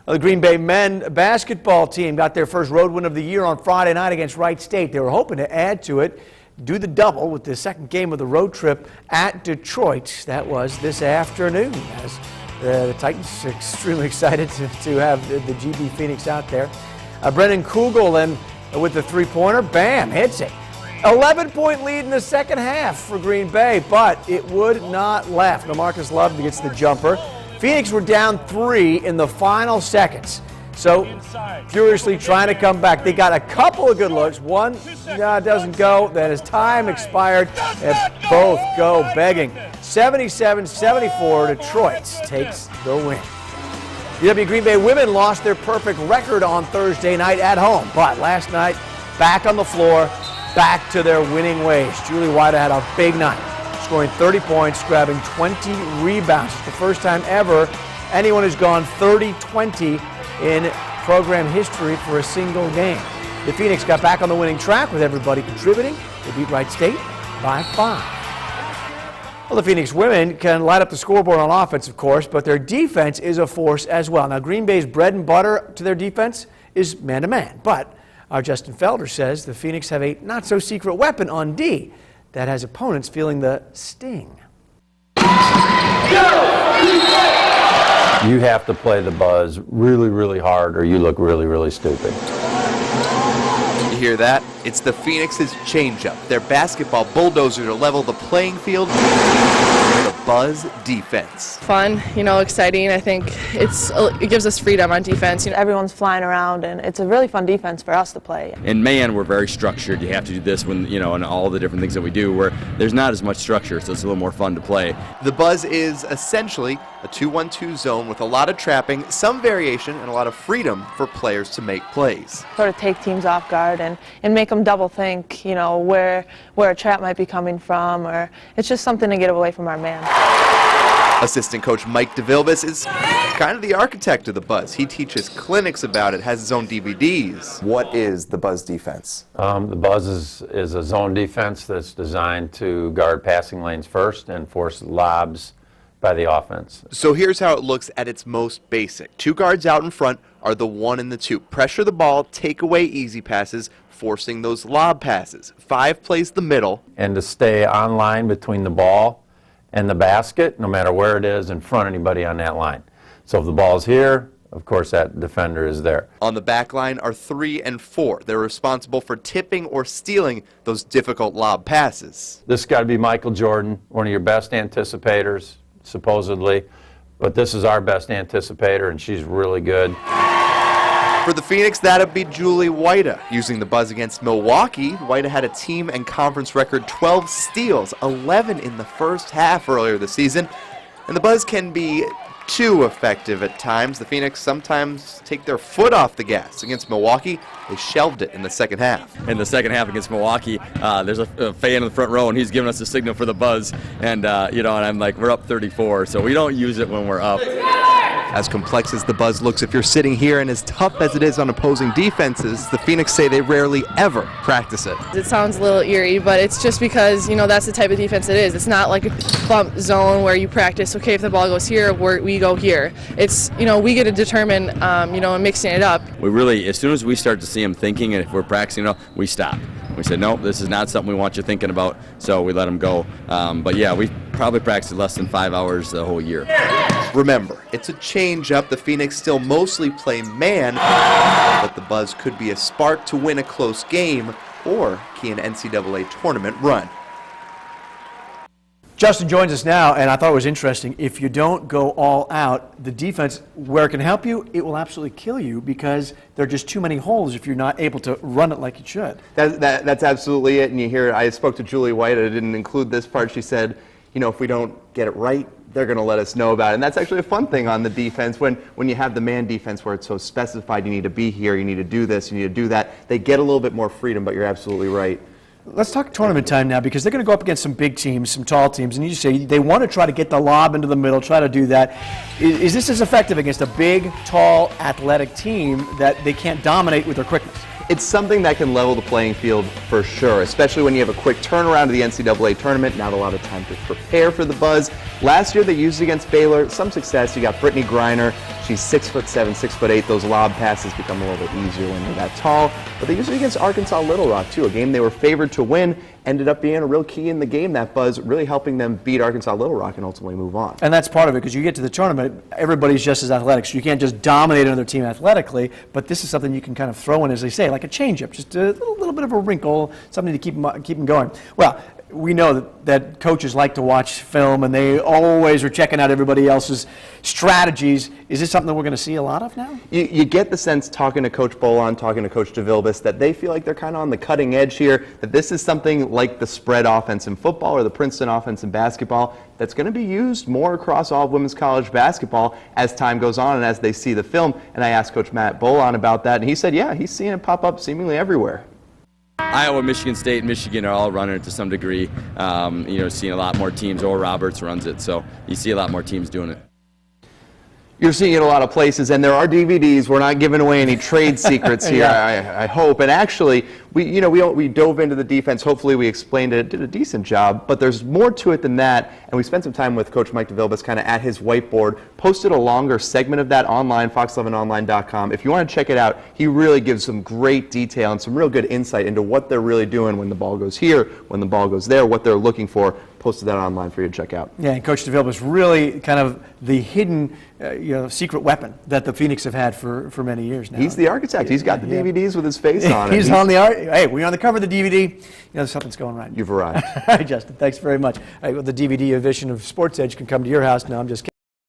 Well, the Green Bay men basketball team got their first road win of the year on Friday night against Wright State. They were hoping to add to it, do the double with the second game of the road trip at Detroit. That was this afternoon, as the Titans are extremely excited to have the GB Phoenix out there. Brennan Kugel then with the three-pointer, bam, hits it. 11-point lead in the second half for Green Bay, but it would not last. Marcus Love gets the jumper. Phoenix were down 3 in the final seconds. So furiously trying to come back. They got a couple of good looks. One doesn't go. Then as time expired, and both go begging. 77-74, Detroit takes the win. UW Green Bay women lost their perfect record on Thursday night at home. But last night, back on the floor, back to their winning ways. Julie White had a big night, scoring 30 points, grabbing 20 rebounds. It's the first time ever anyone has gone 30-20 in program history for a single game. The Phoenix got back on the winning track with everybody contributing. They beat Wright State by 5. Well, the Phoenix women can light up the scoreboard on offense, of course, but their defense is a force as well. Now, Green Bay's bread and butter to their defense is man-to-man, but our Justin Felder says the Phoenix have a not-so-secret weapon on D that has opponents feeling the sting. You have to play the buzz really, really hard or you look really, really stupid. You hear that? It's the Phoenix's changeup. Their basketball bulldozer to level the playing field. The buzz defense. Fun, exciting. I think it gives us freedom on defense. Everyone's flying around, and it's a really fun defense for us to play. In man, we're very structured. You have to do this when, and all the different things that we do, where there's not as much structure, so it's a little more fun to play. The buzz is essentially a 2-1-2 zone with a lot of trapping, some variation, and a lot of freedom for players to make plays. Sort of take teams off guard and make them double think, where a trap might be coming from, or it's just something to get away from our man. Assistant coach Mike DeVilbiss is kind of the architect of the buzz. He teaches clinics about it, has his own DVDs. What is the buzz defense? The buzz is a zone defense that's designed to guard passing lanes first and force lobs by the offense. So here's how it looks at its most basic. 2 guards out in front are the 1 and the 2. Pressure the ball, take away easy passes, forcing those lob passes. 5 plays the middle. And to stay on line between the ball and the basket, no matter where it is, in front of anybody on that line. So if the ball's here, of course that defender is there. On the back line are 3 and 4. They're responsible for tipping or stealing those difficult lob passes. This has got to be Michael Jordan, one of your best anticipators, supposedly. But this is our best anticipator, and she's really good. For the Phoenix, that'd be Julie White. Using the buzz against Milwaukee, White had a team and conference record 12 steals, 11 in the first half earlier this season. And the buzz can be too effective at times. The Phoenix sometimes take their foot off the gas. Against Milwaukee, they shelved it in the second half. In the second half against Milwaukee, there's a fan in the front row, and he's giving us a signal for the buzz. And, and I'm like, we're up 34, so we don't use it when we're up. As complex as the buzz looks if you're sitting here and as tough as it is on opposing defenses, the Phoenix say they rarely ever practice it. It sounds a little eerie, but it's just because, that's the type of defense it is. It's not like a bump zone where you practice, okay, if the ball goes here, we go here. It's, we get to determine, and mixing it up. We really, as soon as we start to see them thinking, and if we're practicing, we stop. We said, nope, this is not something we want you thinking about, so we let them go. But yeah, we probably practiced less than 5 hours the whole year. Remember, it's a change-up. The Phoenix still mostly play man, but the buzz could be a spark to win a close game or key an NCAA tournament run. Justin joins us now, and I thought it was interesting. If you don't go all out, the defense, where it can help you, it will absolutely kill you because there are just too many holes if you're not able to run it like you should. That's absolutely it, and you hear, I spoke to Julie White, I didn't include this part. She said, if we don't get it right, they're going to let us know about it. And that's actually a fun thing on the defense when you have the man defense where it's so specified, you need to be here, you need to do this, you need to do that. They get a little bit more freedom, but you're absolutely right. Let's talk tournament time now because they're going to go up against some big teams, some tall teams, and you say they want to try to get the lob into the middle, try to do that. Is this as effective against a big, tall, athletic team that they can't dominate with their quickness? It's something that can level the playing field for sure, especially when you have a quick turnaround to the NCAA tournament, not a lot of time to prepare for the buzz. Last year they used it against Baylor, some success. You got Brittany Griner, she's 6'7", 6'8". Those lob passes become a little bit easier when they're that tall. But they used it against Arkansas Little Rock too, a game they were favored to win, ended up being a real key in the game, that buzz, really helping them beat Arkansas Little Rock and ultimately move on. And that's part of it, because you get to the tournament, everybody's just as athletic, so you can't just dominate another team athletically, but this is something you can kind of throw in, as they say, like a changeup, just a little bit of a wrinkle, something to keep them going. Well, we know that coaches like to watch film, and they always are checking out everybody else's strategies. Is this something that we're going to see a lot of now? You get the sense, talking to Coach Bolon, talking to Coach DeVilbiss, that they feel like they're kind of on the cutting edge here, that this is something like the spread offense in football or the Princeton offense in basketball that's going to be used more across all of women's college basketball as time goes on and as they see the film. And I asked Coach Matt Bolon about that, and he said, yeah, he's seeing it pop up seemingly everywhere. Iowa, Michigan State, and Michigan are all running it to some degree. Seeing a lot more teams. Oral Roberts runs it, so you see a lot more teams doing it. You're seeing it a lot of places, and there are DVDs. We're not giving away any trade secrets here, Yeah. I hope. And actually, we dove into the defense. Hopefully, we explained it, did a decent job. But there's more to it than that. And we spent some time with Coach Mike DeVilbiss kind of at his whiteboard, posted a longer segment of that online, fox11online.com. If you want to check it out, he really gives some great detail and some real good insight into what they're really doing when the ball goes here, when the ball goes there, what they're looking for. Posted that online for you to check out. Yeah, and Coach DeVilbiss really kind of the hidden, secret weapon that the Phoenix have had for many years now. He's the architect. He's got the DVDs with his face on it. He's on the hey, we're on the cover of the DVD. Something's going right. You've arrived. All right, Justin, thanks very much. All right, well, the DVD edition of Sports Edge can come to your house now. I'm just kidding.